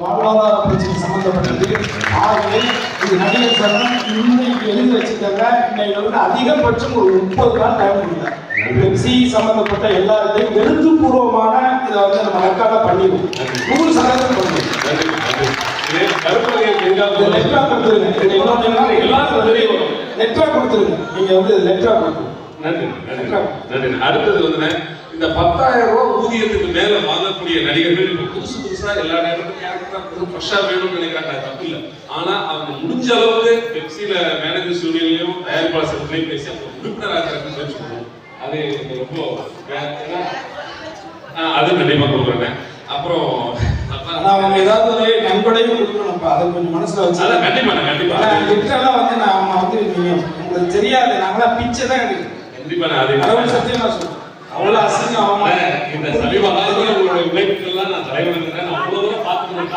வாழ்வாதார பிரச்சனை சம்பந்தப்பட்டது. ஆகவே இது நடிகர் சங்கம் இன்னைக்கு எழுதி வச்சுட்டாங்க. இன்னைக்கு வந்து அதிகபட்சம் ஒரு 30 நாள் டைம் கொடுத்தாங்க. பெப்சி சம்பந்தப்பட்ட எல்லாத்தையும் எழுத்துப்பூர்வமான இதை வந்து நம்ம ரெக்கார்டா பண்ணிடுவோம். 100% பண்ணுவோம். லெட்டரா கொடுத்துருங்க. லெட்டரா கொடுத்துருங்க. நீங்க வந்து லெட்டரா கொடுத்துருங்க. அடுத்தது வந்து இந்த 10,000 ரூபாய் ஊதியத்துக்கு மேல வாங்கக்கூடிய நடிகர்கள் இப்ப புதுசா எல்லா நேரத்துக்கும் ஃப்ரெஷ்ஷா வேணும்னு நினைக்கிறாங்க. தப்பு இல்லை. ஆனா அவங்க முடிஞ்ச அளவுக்கு பெப்சில மேனேஜர் ஸ்டூடியோலையும் தயாரிப்பாளர் சங்கத்திலையும் பேசி அவங்க உறுப்பினராக தெரிஞ்சுக்கணும். அது ரொம்ப அது கண்டிப்பா கொடுக்குறேன். அப்புறம் அவங்க ஏதாவது ஒரு நன்கொடையும் கொடுக்கணும். அதை கொஞ்சம் மனசுல வச்சு அதான் கண்டிப்பா லிட்டரலா வந்து நாம வந்து நீங்க உங்களுக்கு தெரியாது. நாங்களாம் பிச்சை தான் எடுக்கிறோம். கண்டிப்பா அதை கடவுள் சத்தியமா சொல்றேன். அவ்வளவு அசிங்கம். இந்த சமீப காலத்துல உங்களுடைய விளைவுகள்லாம் நான் தலைவனுக்கு அவ்வளவு தூரம் பார்த்து